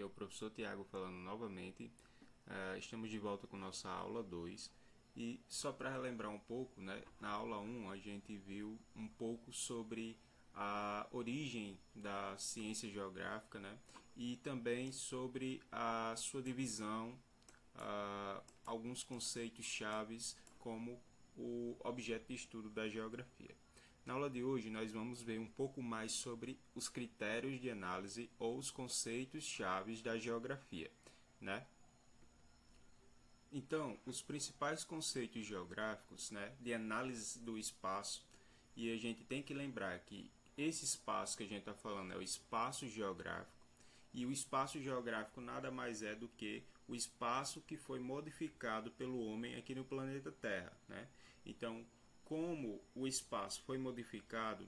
Aqui é o professor Tiago falando novamente. Estamos de volta com nossa aula 2. E só para relembrar um pouco, né, na aula 1 a gente viu um pouco sobre a origem da ciência geográfica, né, e também sobre a sua divisão, alguns conceitos chaves como o objeto de estudo da geografia. Na aula de hoje nós vamos ver um pouco mais sobre os critérios de análise ou os conceitos chaves da geografia, né? Então, os principais conceitos geográficos, né, de análise do espaço, e a gente tem que lembrar que esse espaço que a gente está falando é o espaço geográfico, e o espaço geográfico nada mais é do que o espaço que foi modificado pelo homem aqui no planeta Terra, né? Então, como o espaço foi modificado,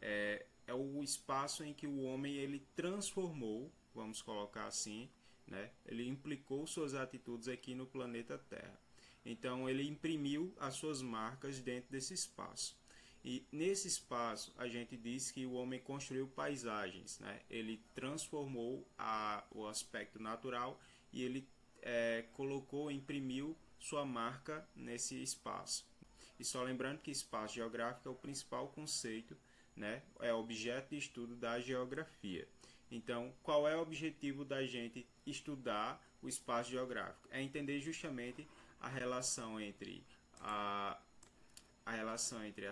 é o espaço em que o homem ele transformou, vamos colocar assim, né? Ele implicou suas atitudes aqui no planeta Terra. Então ele imprimiu as suas marcas dentro desse espaço. E nesse espaço a gente diz que o homem construiu paisagens, né? Ele transformou o aspecto natural e ele colocou, imprimiu sua marca nesse espaço. E só lembrando que espaço geográfico é o principal conceito, né? É objeto de estudo da geografia. Então, qual é o objetivo da gente estudar o espaço geográfico? É entender justamente a relação entre a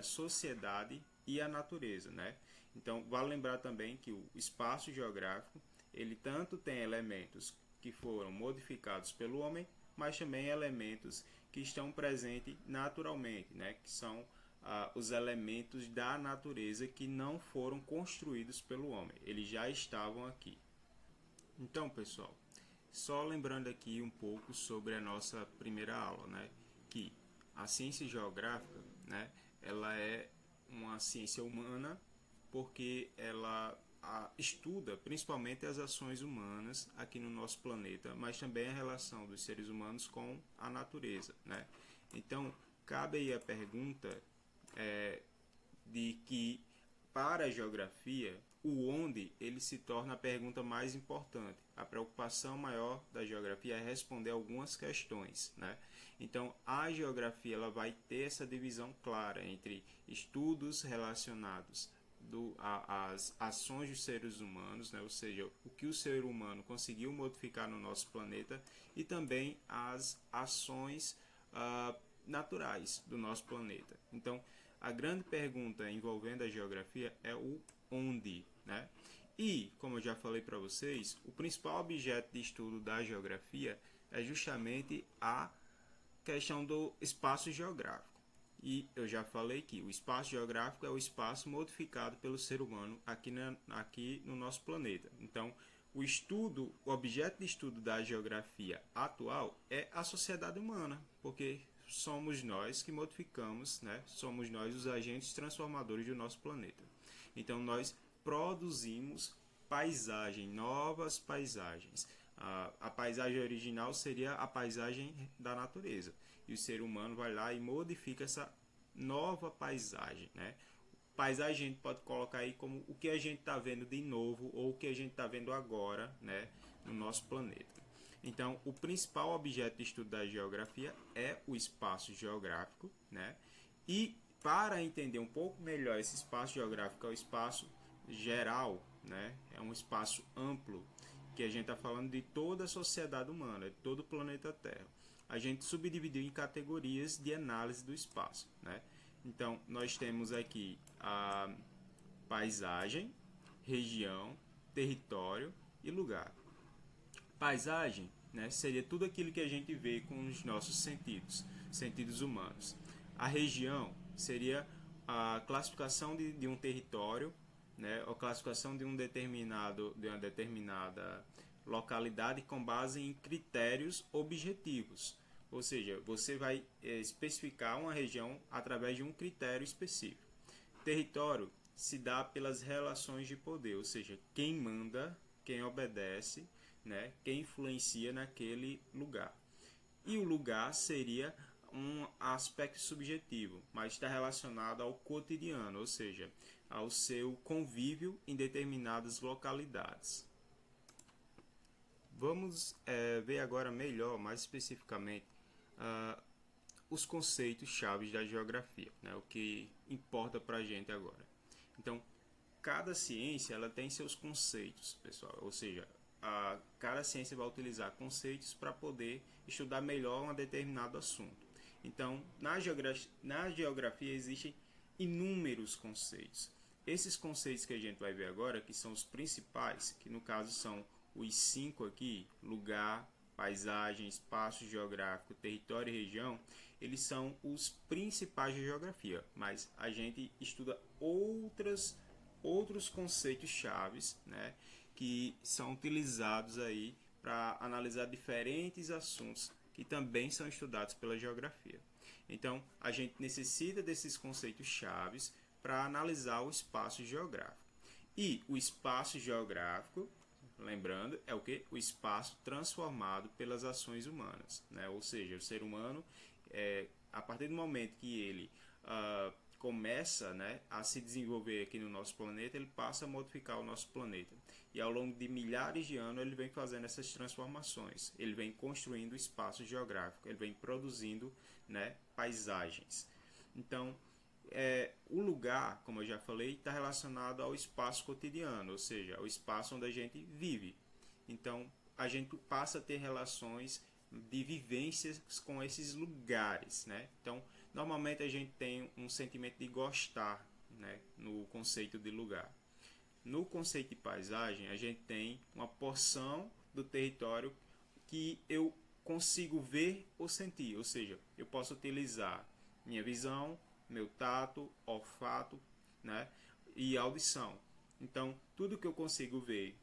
sociedade e a natureza, né? Então, vale lembrar também que o espaço geográfico, ele tanto tem elementos que foram modificados pelo homem, mas também elementos que estão presentes naturalmente, né? Que são os elementos da natureza que não foram construídos pelo homem, eles já estavam aqui. Então, pessoal, só lembrando aqui um pouco sobre a nossa primeira aula, né? Que a ciência geográfica, né? Ela é uma ciência humana porque ela estuda principalmente as ações humanas aqui no nosso planeta, mas também a relação dos seres humanos com a natureza, né? Então, cabe aí a pergunta de que para a geografia o onde ele se torna a pergunta mais importante. A preocupação maior da geografia é responder algumas questões, né? Então a geografia ela vai ter essa divisão clara entre estudos relacionados às ações dos seres humanos, né? Ou seja, o que o ser humano conseguiu modificar no nosso planeta, e também as ações naturais do nosso planeta. Então, a grande pergunta envolvendo a geografia é o onde, né? E, como eu já falei para vocês, o principal objeto de estudo da geografia é justamente a questão do espaço geográfico. E eu já falei que o espaço geográfico é o espaço modificado pelo ser humano aqui no nosso planeta. Então, o objeto de estudo da geografia atual é a sociedade humana, porque somos nós que modificamos, né? Somos nós os agentes transformadores do nosso planeta. Então, nós produzimos paisagem, novas paisagens. A paisagem original seria a paisagem da natureza. E o ser humano vai lá e modifica essa nova paisagem, né? Paisagem a gente pode colocar aí como o que a gente está vendo de novo ou o que a gente está vendo agora, né, no nosso planeta. Então, o principal objeto de estudo da geografia é o espaço geográfico, né? E para entender um pouco melhor esse espaço geográfico, é o espaço geral, né? É um espaço amplo que a gente está falando de toda a sociedade humana, de todo o planeta Terra. A gente subdividiu em categorias de análise do espaço, né? Então, nós temos aqui a paisagem, região, território e lugar. Paisagem, né, seria tudo aquilo que a gente vê com os nossos sentidos humanos. A região seria a classificação de um território, né, a classificação de uma determinada localidade com base em critérios objetivos. Ou seja, você vai especificar uma região através de um critério específico. Território se dá pelas relações de poder, ou seja, quem manda, quem obedece, né, quem influencia naquele lugar. E o lugar seria um aspecto subjetivo, mas está relacionado ao cotidiano, ou seja, ao seu convívio em determinadas localidades. Vamos ver agora melhor, mais especificamente, uh, os conceitos chaves da geografia, né? O que importa para a gente agora. Então, cada ciência ela tem seus conceitos, pessoal, ou seja, cada ciência vai utilizar conceitos para poder estudar melhor um determinado assunto. Então, na geografia existem inúmeros conceitos. Esses conceitos que a gente vai ver agora, que são os principais, que no caso são os 5 aqui: lugar, paisagem, espaço geográfico, território e região, eles são os principais de geografia, mas a gente estuda outros conceitos chaves, né, que são utilizados aí para analisar diferentes assuntos que também são estudados pela geografia. Então, a gente necessita desses conceitos chaves para analisar o espaço geográfico. E o espaço geográfico, lembrando, é o que? O espaço transformado pelas ações humanas, né? Ou seja, o ser humano, a partir do momento que ele começa, né, a se desenvolver aqui no nosso planeta, ele passa a modificar o nosso planeta. E ao longo de milhares de anos ele vem fazendo essas transformações, ele vem construindo espaço geográfico, ele vem produzindo, né, paisagens. Então, o lugar, como eu já falei, está relacionado ao espaço cotidiano, ou seja, ao espaço onde a gente vive. Então, a gente passa a ter relações de vivências com esses lugares, né? Então, normalmente a gente tem um sentimento de gostar, né, no conceito de lugar. No conceito de paisagem, a gente tem uma porção do território que eu consigo ver ou sentir, ou seja, eu posso utilizar minha visão, meu tato, olfato, né, e audição. Então, tudo que eu consigo ver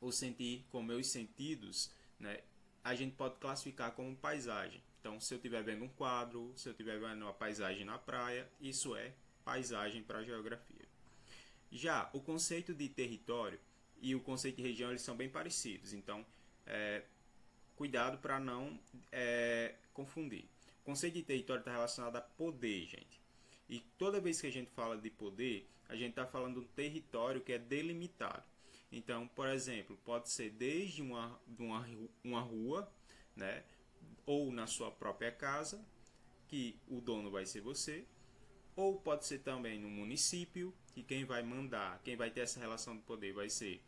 ou sentir com meus sentidos, né, a gente pode classificar como paisagem. Então, se eu estiver vendo um quadro, se eu estiver vendo uma paisagem na praia, isso é paisagem para a geografia. Já o conceito de território e o conceito de região, eles são bem parecidos. Então, cuidado para não confundir. O conceito de território está relacionado a poder, gente. E toda vez que a gente fala de poder, a gente está falando de um território que é delimitado. Então, por exemplo, pode ser desde uma rua, né, ou na sua própria casa, que o dono vai ser você, ou pode ser também no município, que quem vai mandar, quem vai ter essa relação de poder vai ser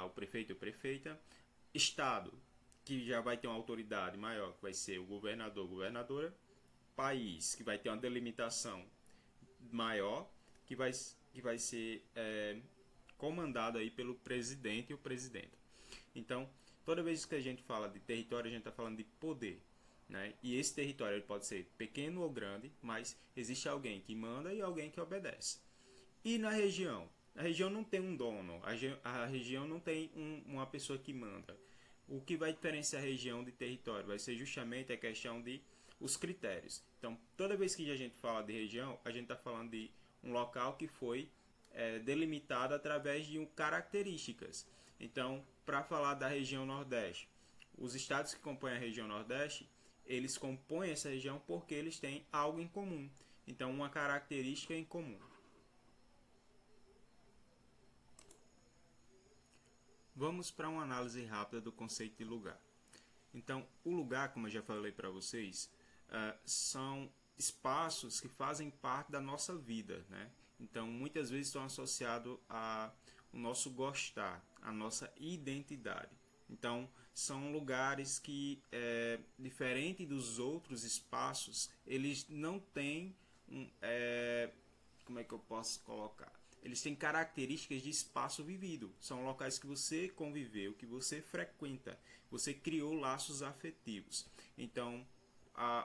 o prefeito ou prefeita. Estado, que já vai ter uma autoridade maior, que vai ser o governador ou governadora. País, que vai ter uma delimitação maior, que vai ser comandado aí pelo presidente ou presidenta. Então, toda vez que a gente fala de território, a gente está falando de poder, né? E esse território ele pode ser pequeno ou grande, mas existe alguém que manda e alguém que obedece. E na região? A região não tem um dono, a região não tem uma pessoa que manda. O que vai diferenciar a região de território vai ser justamente a questão de os critérios. Então, toda vez que a gente fala de região, a gente está falando de um local que foi delimitado através de características. Então, para falar da região Nordeste, os estados que compõem a região Nordeste, eles compõem essa região porque eles têm algo em comum. Então, uma característica em comum. Vamos para uma análise rápida do conceito de lugar. Então, o lugar, como eu já falei para vocês, são espaços que fazem parte da nossa vida, né? Então, muitas vezes estão associados ao nosso gostar, à nossa identidade. Então, são lugares que, diferente dos outros espaços, eles não têm como é que eu posso colocar? Eles têm características de espaço vivido. São locais que você conviveu, que você frequenta, você criou laços afetivos. Então,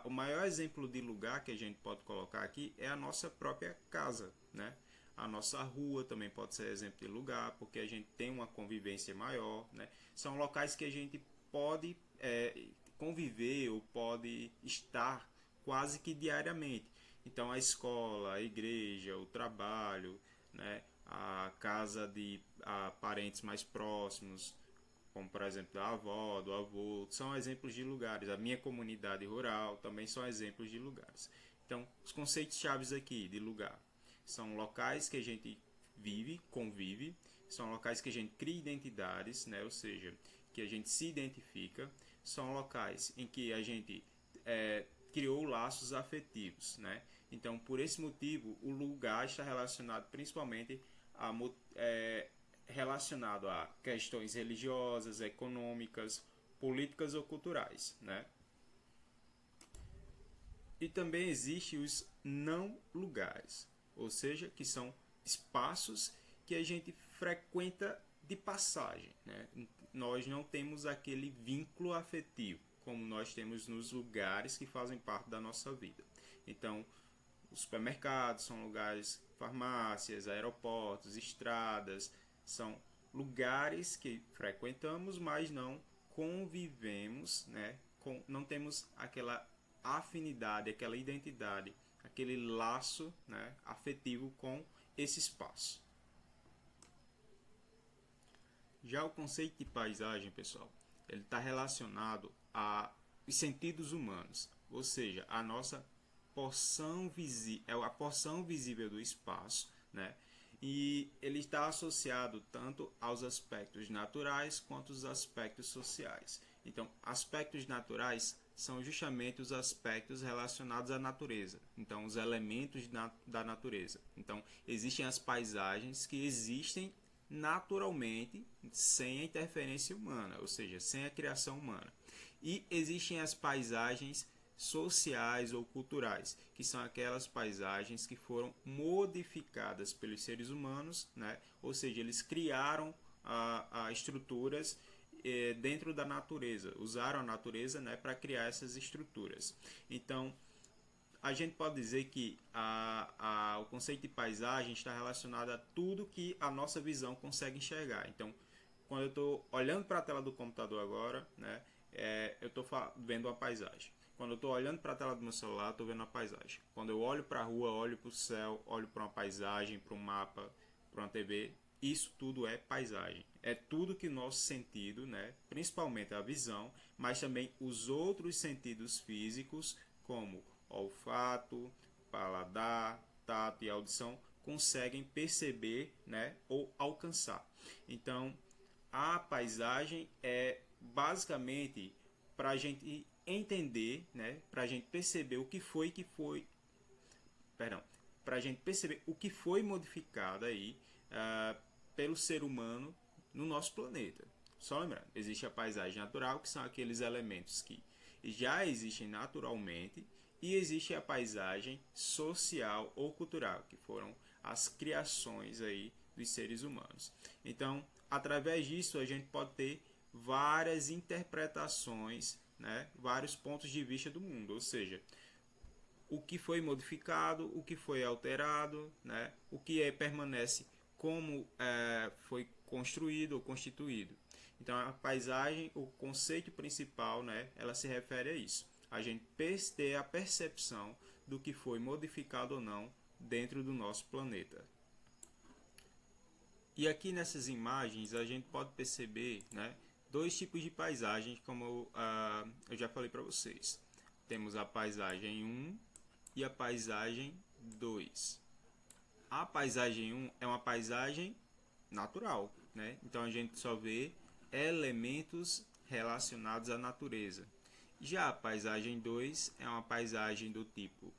o maior exemplo de lugar que a gente pode colocar aqui é a nossa própria casa, né? A nossa rua também pode ser exemplo de lugar, porque a gente tem uma convivência maior, né? São locais que a gente pode conviver ou pode estar quase que diariamente. Então, a escola, a igreja, o trabalho, né, a casa de parentes mais próximos, como por exemplo a avó, do avô, são exemplos de lugares. A minha comunidade rural também são exemplos de lugares. Então, os conceitos chaves aqui de lugar são locais que a gente vive, convive, são locais que a gente cria identidades, né, ou seja, que a gente se identifica, são locais em que a gente criou laços afetivos, né? Então, por esse motivo, o lugar está relacionado principalmente relacionado a questões religiosas, econômicas, políticas ou culturais, né? E também existem os não lugares, ou seja, que são espaços que a gente frequenta de passagem, né? Nós não temos aquele vínculo afetivo como nós temos nos lugares que fazem parte da nossa vida. Então, os supermercados são lugares, farmácias, aeroportos, estradas, são lugares que frequentamos, mas não convivemos, né? Não temos aquela afinidade, aquela identidade, aquele laço, né, afetivo com esse espaço. Já o conceito de paisagem, pessoal, ele está relacionado aos sentidos humanos, ou seja, a nossa porção a porção visível do espaço, né? E ele está associado tanto aos aspectos naturais quanto aos aspectos sociais. Então, aspectos naturais são justamente os aspectos relacionados à natureza, então os elementos da natureza. Então, existem as paisagens que existem naturalmente sem a interferência humana, ou seja, sem a criação humana. E existem as paisagens sociais ou culturais, que são aquelas paisagens que foram modificadas pelos seres humanos, né? Ou seja, eles criaram estruturas dentro da natureza, usaram a natureza, né, para criar essas estruturas. Então, a gente pode dizer que o conceito de paisagem está relacionado a tudo que a nossa visão consegue enxergar. Então, quando eu estou olhando para a tela do computador agora, né, eu estou vendo uma paisagem. Quando eu estou olhando para a tela do meu celular, estou vendo uma paisagem. Quando eu olho para a rua, olho para o céu, olho para uma paisagem, para um mapa, para uma TV, isso tudo é paisagem. É tudo que o nosso sentido, né, principalmente a visão, mas também os outros sentidos físicos, como olfato, paladar, tato e audição, conseguem perceber, né, ou alcançar. Então, a paisagem é basicamente para a gente entender, né, para a gente perceber para a gente perceber o que foi modificado aí pelo ser humano no nosso planeta. Só lembrando, existe a paisagem natural, que são aqueles elementos que já existem naturalmente, e existe a paisagem social ou cultural, que foram as criações aí dos seres humanos. Então, através disso, a gente pode ter várias interpretações, né, vários pontos de vista do mundo, ou seja, o que foi modificado, o que foi alterado, né, o que permanece como foi construído ou constituído. Então, a paisagem, o conceito principal, né, ela se refere a isso. A gente ter a percepção do que foi modificado ou não dentro do nosso planeta. E aqui nessas imagens a gente pode perceber, né, dois tipos de paisagens, como eu já falei para vocês. Temos a paisagem 1 e a paisagem 2. A paisagem 1 é uma paisagem natural, né? Então a gente só vê elementos relacionados à natureza. Já a paisagem 2 é uma paisagem do tipo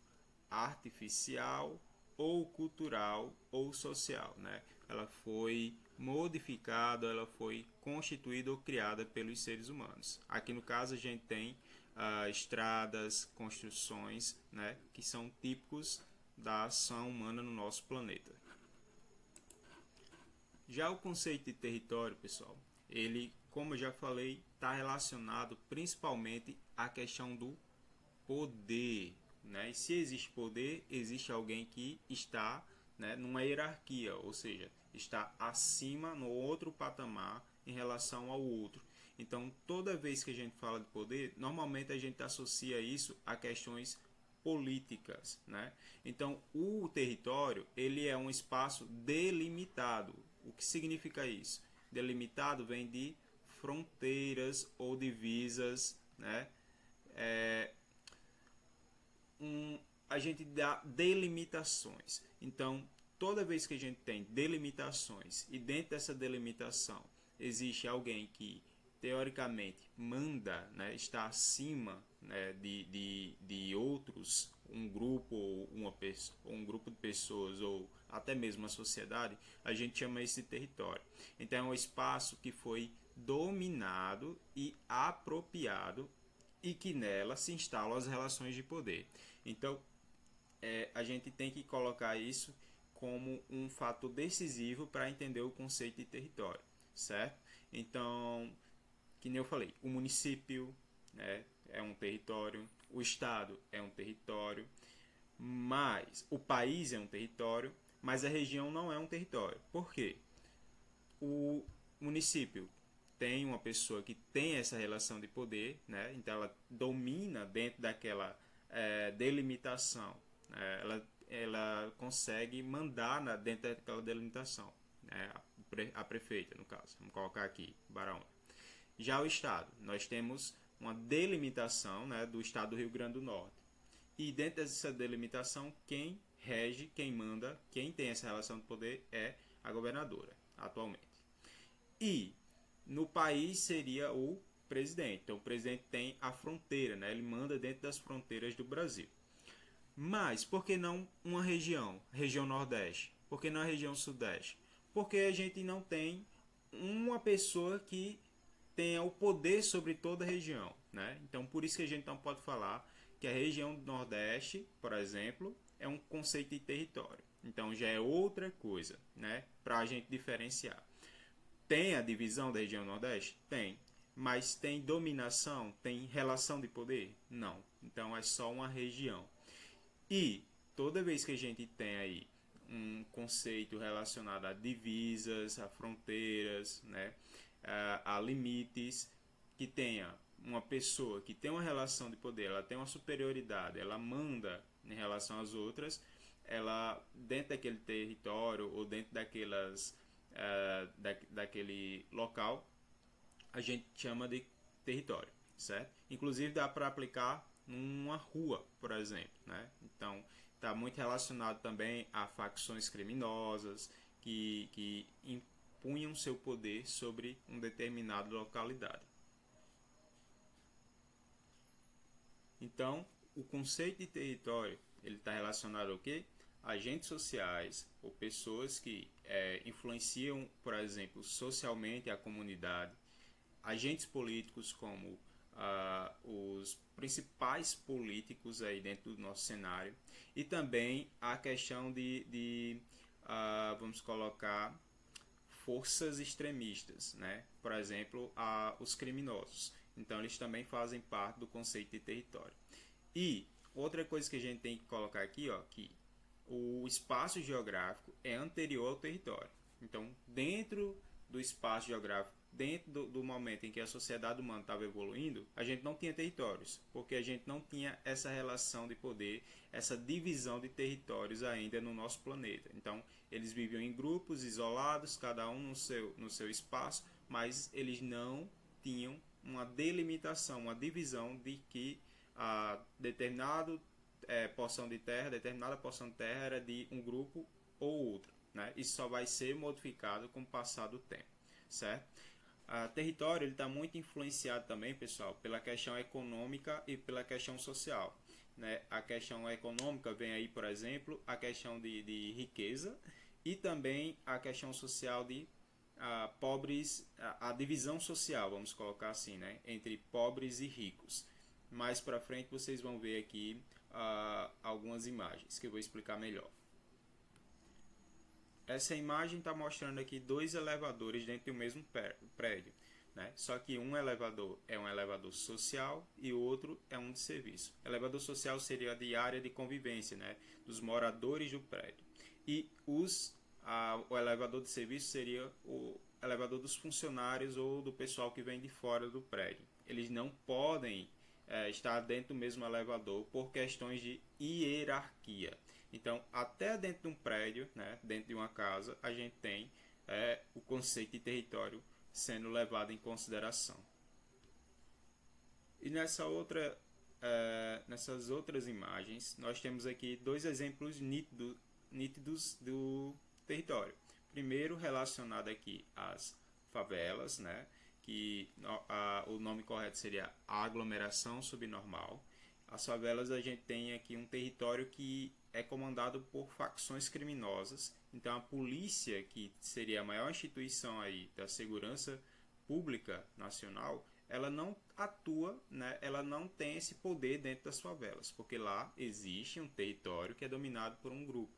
artificial ou cultural ou social, né? Ela foi modificada, ela foi constituída ou criada pelos seres humanos. Aqui no caso a gente tem estradas, construções, né, que são típicos da ação humana no nosso planeta. Já o conceito de território, pessoal, ele, como eu já falei, está relacionado principalmente à questão do poder, né? E se existe poder, existe alguém que está, né, numa hierarquia, ou seja, está acima, no outro patamar em relação ao outro. Então, toda vez que a gente fala de poder, normalmente a gente associa isso a questões políticas, né? Então, o território, ele é um espaço delimitado. O que significa isso? Delimitado vem de fronteiras ou divisas, né? A gente dá delimitações. Então, toda vez que a gente tem delimitações e dentro dessa delimitação existe alguém que teoricamente manda, né, está acima, né, de outros, um grupo ou um grupo de pessoas ou até mesmo a sociedade, a gente chama esse território. Então é um espaço que foi dominado e apropriado e que nela se instalam as relações de poder. Então a gente tem que colocar isso como um fator decisivo para entender o conceito de território, certo? Então, que nem eu falei, o município, né, é um território, o estado é um território, mas o país é um território, mas a região não é um território. Por quê? O município tem uma pessoa que tem essa relação de poder, né? Então ela domina dentro daquela delimitação, né? Ela consegue mandar dentro daquela delimitação, né? A prefeita, no caso, vamos colocar aqui, Barão. Já o estado, nós temos uma delimitação, né, do estado do Rio Grande do Norte. E dentro dessa delimitação, quem rege, quem manda, quem tem essa relação de poder é a governadora, atualmente. E no país seria o presidente. Então o presidente tem a fronteira, né? Ele manda dentro das fronteiras do Brasil. Mas por que não uma região? Região Nordeste. Por que não a região Sudeste? Porque a gente não tem uma pessoa que tenha o poder sobre toda a região, né? Então por isso que a gente não pode falar que a região do Nordeste, por exemplo, é um conceito de território. Então já é outra coisa, né? Para a gente diferenciar. Tem a divisão da região Nordeste? Tem. Mas tem dominação? Tem relação de poder? Não. Então é só uma região. E toda vez que a gente tem aí um conceito relacionado a divisas, a fronteiras, né, a limites, que tenha uma pessoa que tem uma relação de poder, ela tem uma superioridade, ela manda em relação às outras, ela dentro daquele território ou dentro daquele local, a gente chama de território, certo? Inclusive dá para aplicar numa rua, por exemplo, né? Então está muito relacionado também a facções criminosas que impunham seu poder sobre uma determinada localidade. Então, o conceito de território ele está relacionado ao quê? Agentes sociais ou pessoas que influenciam, por exemplo, socialmente a comunidade, agentes políticos como os principais políticos aí dentro do nosso cenário e também a questão vamos colocar, forças extremistas, né? Por exemplo, os criminosos. Então eles também fazem parte do conceito de território. E outra coisa que a gente tem que colocar aqui, ó, que o espaço geográfico é anterior ao território. Então, dentro do espaço geográfico, dentro do momento em que a sociedade humana estava evoluindo, a gente não tinha territórios, porque a gente não tinha essa relação de poder, essa divisão de territórios ainda no nosso planeta. Então, eles viviam em grupos isolados, cada um no seu espaço, mas eles não tinham uma delimitação, uma divisão de que determinada porção de terra era de um grupo ou outro, né? Isso só vai ser modificado com o passar do tempo, certo? O território está muito influenciado também, pessoal, pela questão econômica e pela questão social, né? A questão econômica vem aí, por exemplo, a questão de riqueza e também a questão social de pobres, a divisão social, vamos colocar assim, né? Entre pobres e ricos. Mais para frente vocês vão ver aqui algumas imagens que eu vou explicar melhor. Essa imagem está mostrando aqui dois elevadores dentro do mesmo prédio, né? Só que um elevador é um elevador social e o outro é um de serviço. O elevador social seria de área de convivência, né? Dos moradores do prédio. E o elevador de serviço seria o elevador dos funcionários ou do pessoal que vem de fora do prédio. Eles não podem estar dentro do mesmo elevador por questões de hierarquia. Então, até dentro de um prédio, né, dentro de uma casa, a gente tem o conceito de território sendo levado em consideração. E nessas outras imagens, nós temos aqui dois exemplos nítidos do território. Primeiro, relacionado aqui às favelas, né, que o nome correto seria aglomeração subnormal. As favelas, a gente tem aqui um território que é comandado por facções criminosas. Então a polícia, que seria a maior instituição aí da segurança pública nacional, ela não atua, né? Ela não tem esse poder dentro das favelas, porque lá existe um território que é dominado por um grupo,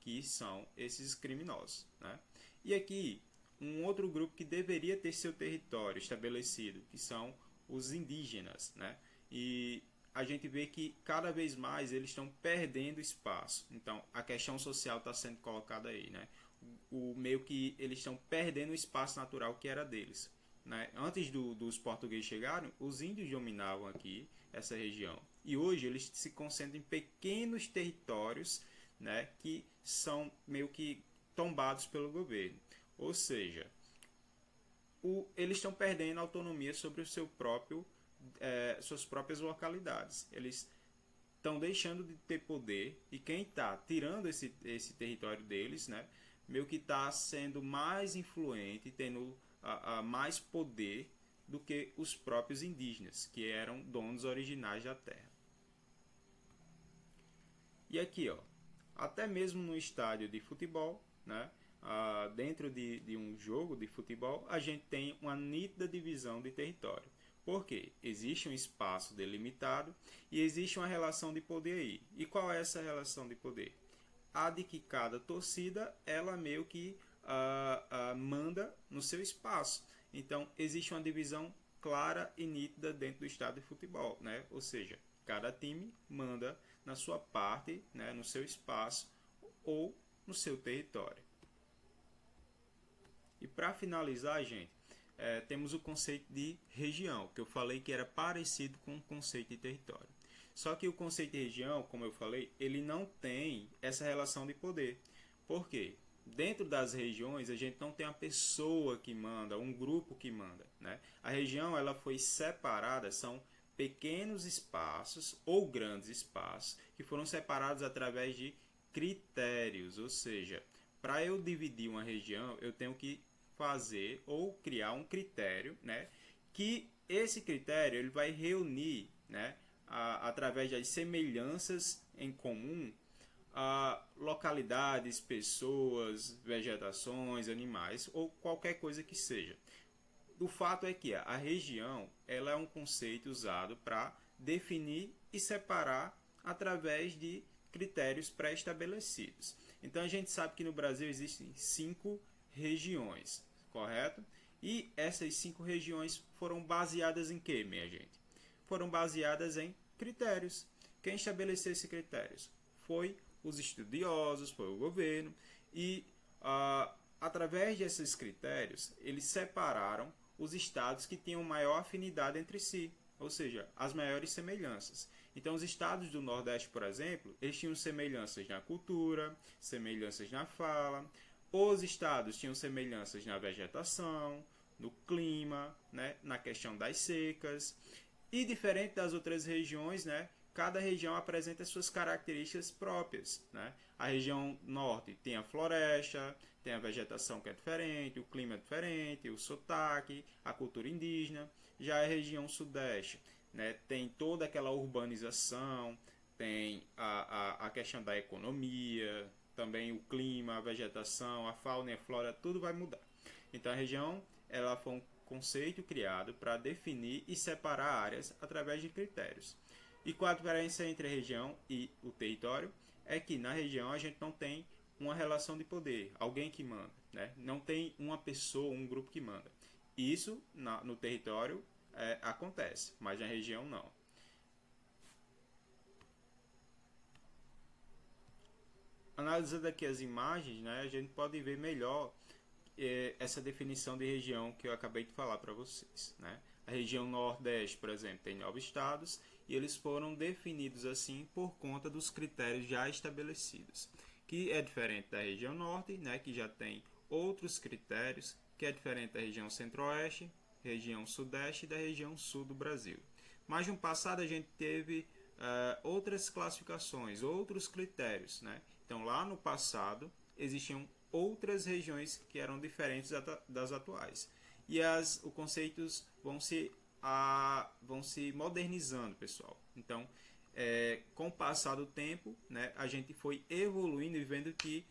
que são esses criminosos, né? E aqui um outro grupo que deveria ter seu território estabelecido, que são os indígenas, né? E a gente vê que cada vez mais eles estão perdendo espaço. Então a questão social está sendo colocada aí, né? O meio que eles estão perdendo o espaço natural que era deles, né? Antes dos portugueses chegarem, os índios dominavam aqui essa região. E hoje eles se concentram em pequenos territórios, né, que são meio que tombados pelo governo. Ou seja, eles estão perdendo autonomia sobre o seu próprio, suas próprias localidades. Eles estão deixando de ter poder, e quem está tirando esse território deles, né, meio que está sendo mais influente, tendo mais poder do que os próprios indígenas, que eram donos originais da terra. E aqui, ó, até mesmo no estádio de futebol, né, dentro de um jogo de futebol, a gente tem uma nítida divisão de território. Por quê? Existe um espaço delimitado e existe uma relação de poder aí. E qual é essa relação de poder? A de que cada torcida, ela meio que manda no seu espaço. Então, existe uma divisão clara e nítida dentro do estádio de futebol, né? Ou seja, cada time manda na sua parte, né, no seu espaço ou no seu território. E para finalizar, gente, temos o conceito de região, que eu falei que era parecido com o conceito de território. Só que o conceito de região, como eu falei, ele não tem essa relação de poder. Por quê? Dentro das regiões, a gente não tem uma pessoa que manda, um grupo que manda, né? A região, ela foi separada, são pequenos espaços ou grandes espaços que foram separados através de critérios. Ou seja, para eu dividir uma região, eu tenho que fazer ou criar um critério, né? Que esse critério ele vai reunir, né, através das semelhanças em comum, localidades, pessoas, vegetações, animais ou qualquer coisa que seja. O fato é que a região ela é um conceito usado para definir e separar através de critérios pré-estabelecidos. Então a gente sabe que no Brasil existem 5 regiões, correto? E essas 5 regiões foram baseadas em quê, minha gente? Foram baseadas em critérios. Quem estabeleceu esses critérios? Foi os estudiosos, foi o governo, e através desses critérios eles separaram os estados que tinham maior afinidade entre si, ou seja, as maiores semelhanças. Então os estados do Nordeste, por exemplo, eles tinham semelhanças na cultura, semelhanças na fala. Os estados tinham semelhanças na vegetação, no clima, né, na questão das secas. E diferente das outras regiões, né, cada região apresenta suas características próprias, né? A região norte tem a floresta, tem a vegetação que é diferente, o clima é diferente, o sotaque, a cultura indígena. Já a região sudeste, né, tem toda aquela urbanização, tem a questão da economia, também o clima, a vegetação, a fauna e a flora, tudo vai mudar. Então a região ela foi um conceito criado para definir e separar áreas através de critérios. E qual a diferença entre a região e o território? É que na região a gente não tem uma relação de poder, alguém que manda, né? Não tem uma pessoa, um grupo que manda. Isso no território acontece, mas na região não. Analisando aqui as imagens, né, a gente pode ver melhor essa definição de região que eu acabei de falar para vocês, né? A região Nordeste, por exemplo, tem 9 estados e eles foram definidos assim por conta dos critérios já estabelecidos, que é diferente da região Norte, né, que já tem outros critérios, que é diferente da região Centro-Oeste, região Sudeste e da região Sul do Brasil. Mas no passado a gente teve outras classificações, outros critérios, né? Então lá no passado existiam outras regiões que eram diferentes das atuais. e os conceitos vão se modernizando, pessoal. Então, com o passar do tempo, né, a gente foi evoluindo e vendo que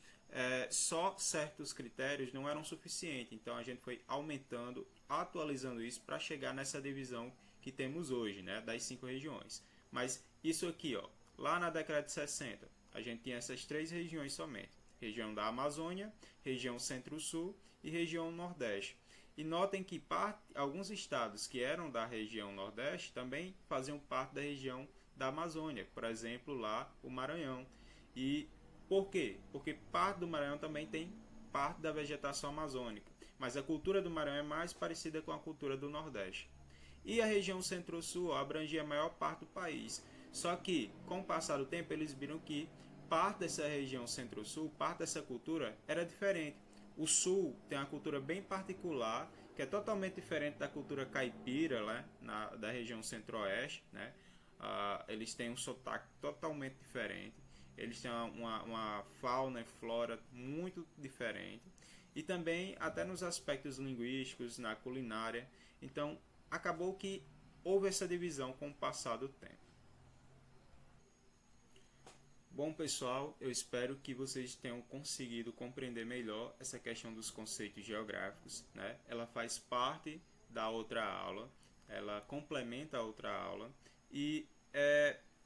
só certos critérios não eram suficientes. Então, a gente foi aumentando, atualizando isso para chegar nessa divisão que temos hoje, né, das 5 regiões. Mas isso aqui, ó, lá na década de 60, a gente tinha essas 3 regiões somente. Região da Amazônia, região Centro-Sul e região Nordeste. E notem que alguns estados que eram da região Nordeste também faziam parte da região da Amazônia, por exemplo, lá o Maranhão. E por quê? Porque parte do Maranhão também tem parte da vegetação amazônica, mas a cultura do Maranhão é mais parecida com a cultura do Nordeste. E a região Centro-Sul abrangia a maior parte do país. Só que, com o passar do tempo, eles viram que parte dessa região Centro-Sul, parte dessa cultura era diferente. O Sul tem uma cultura bem particular, que é totalmente diferente da cultura caipira, né, da região Centro-Oeste. Né? Eles têm um sotaque totalmente diferente. Eles têm uma fauna e flora muito diferente. E também até nos aspectos linguísticos, na culinária. Então, acabou que houve essa divisão com o passar do tempo. Bom, pessoal, eu espero que vocês tenham conseguido compreender melhor essa questão dos conceitos geográficos, né? Ela faz parte da outra aula, ela complementa a outra aula e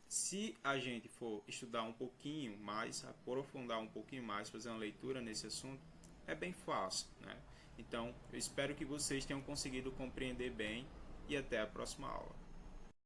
se a gente for estudar um pouquinho mais, aprofundar um pouquinho mais, fazer uma leitura nesse assunto, é bem fácil, né? Então, eu espero que vocês tenham conseguido compreender bem e até a próxima aula.